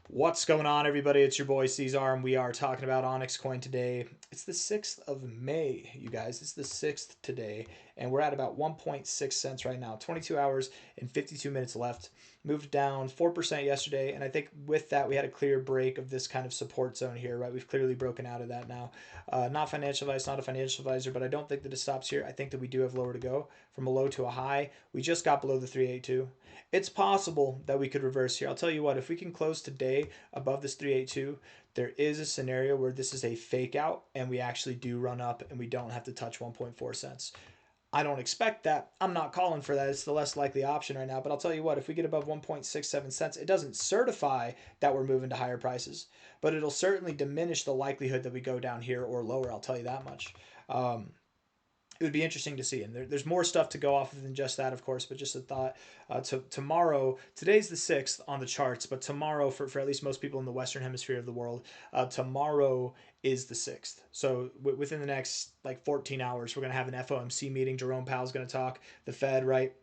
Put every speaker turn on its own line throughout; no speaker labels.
What's going on, everybody? It's your boy C-Zar, and we are talking about OnyxCoin today. It's the 6th of May, you guys. It's the 6th today, and we're at about 1.6 cents right now. 22 hours and 52 minutes left. Moved down 4% yesterday, and I think with that, we had a clear break of this kind of support zone here, right? We've clearly broken out of that now. Not financial advice, not a financial advisor, but I don't think that it stops here. I think that we do have lower to go from a low to a high. We just got below the 382. It's possible that we could reverse here. I'll tell you what, if we can close today above this 382, there is a scenario where this is a fake out and we actually do run up and we don't have to touch 1.4 cents. I don't expect that. I'm not calling for that. It's the less likely option right now. But I'll tell you what, if we get above 1.67 cents, it doesn't certify that we're moving to higher prices, but it'll certainly diminish the likelihood that we go down here or lower. I'll tell you that much. It would be interesting to see. And there's more stuff to go off of than just that, of course, but just a thought. Tomorrow, today's the 6th on the charts, but tomorrow, for at least most people in the Western Hemisphere of the world, tomorrow is the 6th. So within the next like 14 hours, we're going to have an FOMC meeting. Jerome Powell's going to talk, the Fed, right?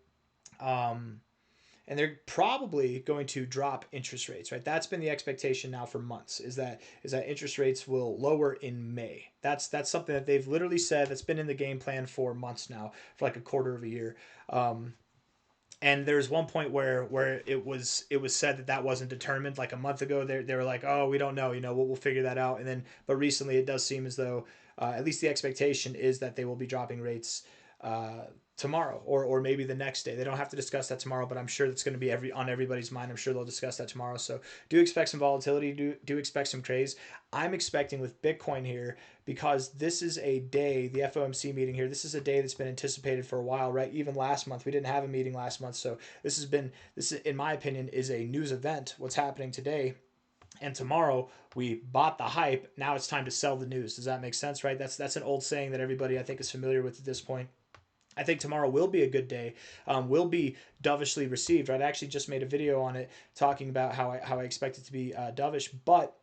And they're probably going to drop interest rates, right? That's been the expectation now for months, is that interest rates will lower in May. That's something that they've literally said, that's been in the game plan for months now, for like a quarter of a year. And there's one point where it was said that wasn't determined. Like a month ago, they were like, oh, we don't know, we'll figure that out. And then, but recently it does seem as though at least the expectation is that they will be dropping rates tomorrow or maybe the next day. They don't have to discuss that tomorrow, but I'm sure that's going to be on everybody's mind. I'm sure they'll discuss that tomorrow. So do expect some volatility. Do expect some craze. I'm expecting with Bitcoin here, because this is a day, the FOMC meeting here, this is a day that's been anticipated for a while, right? Even last month, we didn't have a meeting last month. So this, in my opinion, is a news event, what's happening today. And tomorrow we bought the hype. Now it's time to sell the news. Does that make sense, right? That's an old saying that everybody I think is familiar with at this point. I think tomorrow will be a good day, will be dovishly received. Right? I actually just made a video on it talking about how I expect it to be dovish, but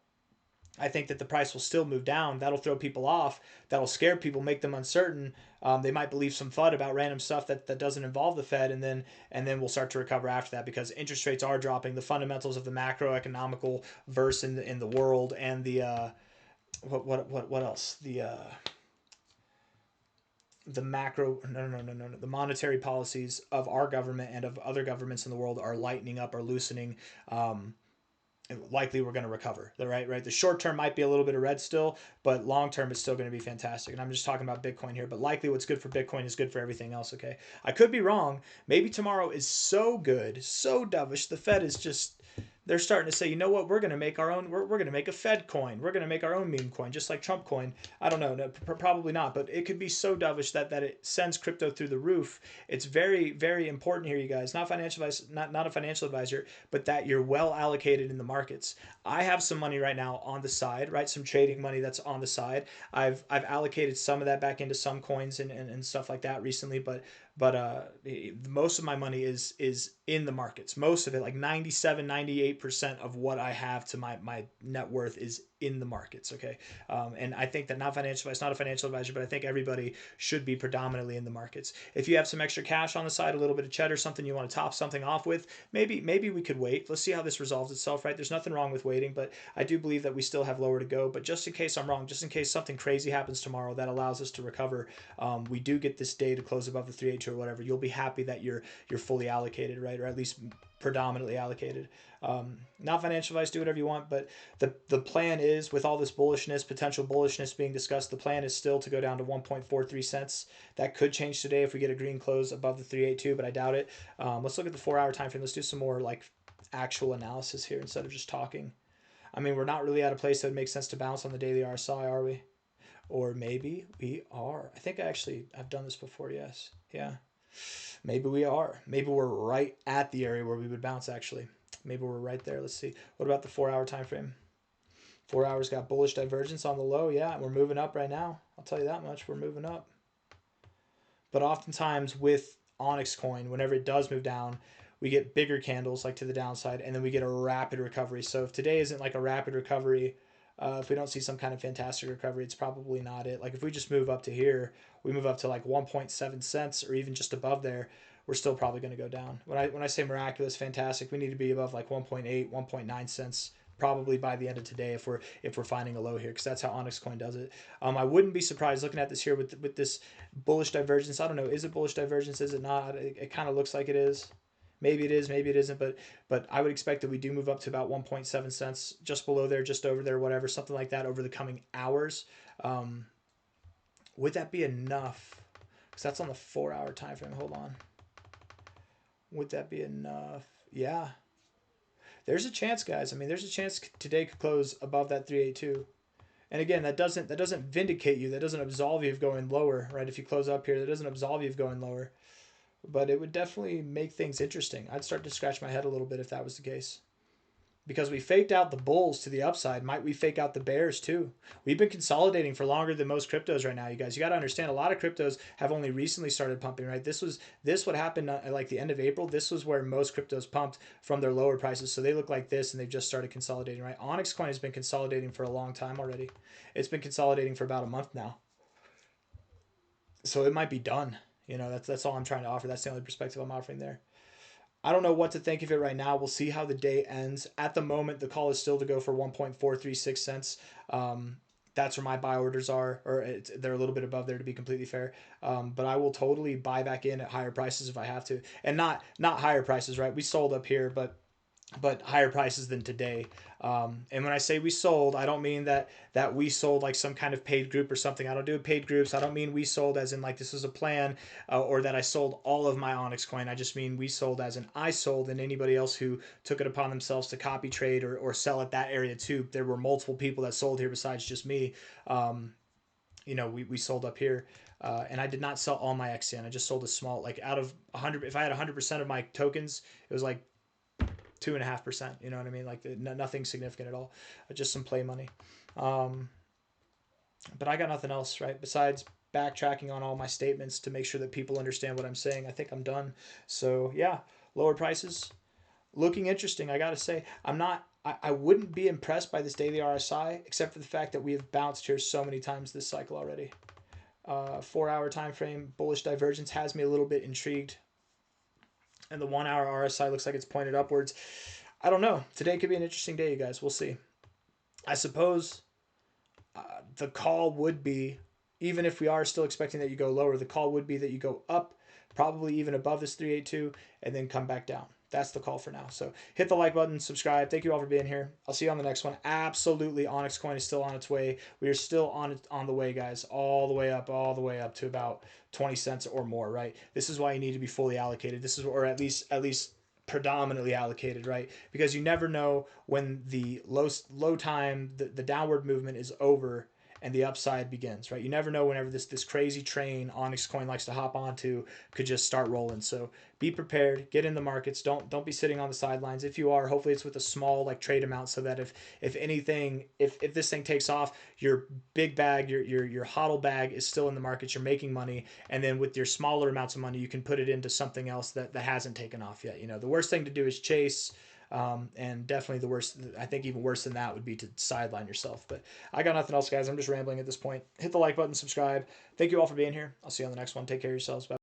I think that the price will still move down. That'll throw people off. That'll scare people, make them uncertain. They might believe some FUD about random stuff that doesn't involve the Fed, and then we'll start to recover after that, because interest rates are dropping. The fundamentals of the macroeconomical verse in the world, and the what else, the macro no the monetary policies of our government and of other governments in the world are lightening up, are loosening. Likely we're going to recover. Right. The short term might be a little bit of red still, but long term it's still going to be fantastic. And I'm just talking about Bitcoin here, but likely what's good for Bitcoin is good for everything else. Okay, I could be wrong. Maybe tomorrow is so good, so dovish, the Fed is just, they're starting to say, you know what, we're going to make our own, we're going to make a Fed coin, we're going to make our own meme coin, just like Trump coin. I don't know, no, probably not, but it could be so dovish that it sends crypto through the roof. It's very, very important here, you guys. Not financial advice, not a financial advisor, but that you're well allocated in the markets. I have some money right now on the side, right? Some trading money that's on the side. I've allocated some of that back into some coins and stuff like that recently, but most of my money is in the markets. Most of it, like 97-98% of what I have to my net worth, is in the markets. Okay. And I think that, not financial advice, not a financial advisor, but I think everybody should be predominantly in the markets. If you have some extra cash on the side, a little bit of cheddar, something you want to top something off with, maybe we could wait. Let's see how this resolves itself, right? There's nothing wrong with waiting, but I do believe that we still have lower to go. But just in case I'm wrong, just in case something crazy happens tomorrow that allows us to recover, we do get this day to close above the 382 or whatever, you'll be happy that you're fully allocated, right? Or at least predominantly allocated. Not financial advice, do whatever you want, but the plan is, with all this bullishness, potential bullishness being discussed, the plan is still to go down to 1.43 cents. That could change today if we get a green close above the 382, but I doubt it. Let's look at the 4-hour time frame. Let's do some more like actual analysis here instead of just talking. I mean, we're not really at a place that would make sense to bounce on the daily RSI, are we? Or maybe we are. I think I've done this before, yes. Yeah. Maybe we are. Maybe we're right at the area where we would bounce, actually. Maybe we're right there. Let's see. What about the 4-hour time frame? 4 hours got bullish divergence on the low. Yeah, we're moving up right now. I'll tell you that much. We're moving up. But oftentimes with OnyxCoin, whenever it does move down, we get bigger candles like to the downside, and then we get a rapid recovery. So if today isn't like a rapid recovery, if we don't see some kind of fantastic recovery, it's probably not it. Like if we just move up to here, we move up to like 1.7 cents or even just above there, we're still probably going to go down. When I say miraculous, fantastic, we need to be above like 1.8, 1.9 cents probably by the end of today if we're finding a low here, because that's how OnyxCoin does it. I wouldn't be surprised looking at this here with this bullish divergence. I don't know, is it bullish divergence? Is it not? It kind of looks like it is. Maybe it is, maybe it isn't, but I would expect that we do move up to about 1.7 cents, just below there, just over there, whatever, something like that over the coming hours. Would that be enough? Because that's on the 4-hour time frame. Hold on. Would that be enough? Yeah. There's a chance, guys. I mean, there's a chance today could close above that 382. And again, that doesn't vindicate you. That doesn't absolve you of going lower, right? If you close up here, that doesn't absolve you of going lower. But it would definitely make things interesting. I'd start to scratch my head a little bit if that was the case. Because we faked out the bulls to the upside. Might we fake out the bears too? We've been consolidating for longer than most cryptos right now, you guys. You got to understand, a lot of cryptos have only recently started pumping, right? This what happened at like the end of April. This was where most cryptos pumped from their lower prices. So they look like this, and they've just started consolidating, right? OnyxCoin has been consolidating for a long time already. It's been consolidating for about a month now. So it might be done. You know, that's all I'm trying to offer. That's the only perspective I'm offering there. I don't know what to think of it right now. We'll see how the day ends. At the moment, the call is still to go for 1.436 cents. That's where my buy orders are, or they're a little bit above there, to be completely fair. But I will totally buy back in at higher prices if I have to, and not higher prices, right? We sold up here, but higher prices than today. And when I say we sold, I don't mean that we sold like some kind of paid group or something. I don't do paid groups. I don't mean we sold as in like this was a plan, or that I sold all of my OnyxCoin. I just mean we sold as in I sold, and anybody else who took it upon themselves to copy trade or sell at that area too. There were multiple people that sold here besides just me. You know, we sold up here. And I did not sell all my XCN. I just sold a small, like out of 100, if I had 100% of my tokens, it was like 2.5%. You know what I mean? Like nothing significant at all, just some play money. But I got nothing else, right? Besides backtracking on all my statements to make sure that people understand what I'm saying. I think I'm done. So yeah, lower prices, looking interesting. I gotta say, I wouldn't be impressed by this daily RSI, except for the fact that we have bounced here so many times this cycle already. 4-hour time frame, bullish divergence has me a little bit intrigued. And the 1-hour RSI looks like it's pointed upwards. I don't know. Today could be an interesting day, you guys. We'll see. I suppose the call would be, even if we are still expecting that you go lower, the call would be that you go up, probably even above this 382, and then come back down. That's the call for now. So hit the like button, subscribe. Thank you all for being here. I'll see you on the next one. Absolutely, OnyxCoin is still on its way. We are still on the way, guys, all the way up to about 20 cents or more, right? This is why you need to be fully allocated. This is, or at least predominantly allocated, right? Because you never know when the low time, the downward movement is over and the upside begins, right? You never know whenever this crazy train OnyxCoin likes to hop onto could just start rolling. So be prepared, get in the markets. Don't be sitting on the sidelines. If you are, hopefully it's with a small like trade amount, so that if anything, if this thing takes off, your big bag, your hodl bag is still in the markets. You're making money, and then with your smaller amounts of money, you can put it into something else that hasn't taken off yet. You know, the worst thing to do is chase. And definitely the worst, I think even worse than that would be to sideline yourself. But I got nothing else, guys. I'm just rambling at this point. Hit the like button, subscribe. Thank you all for being here. I'll see you on the next one. Take care of yourselves. Bye.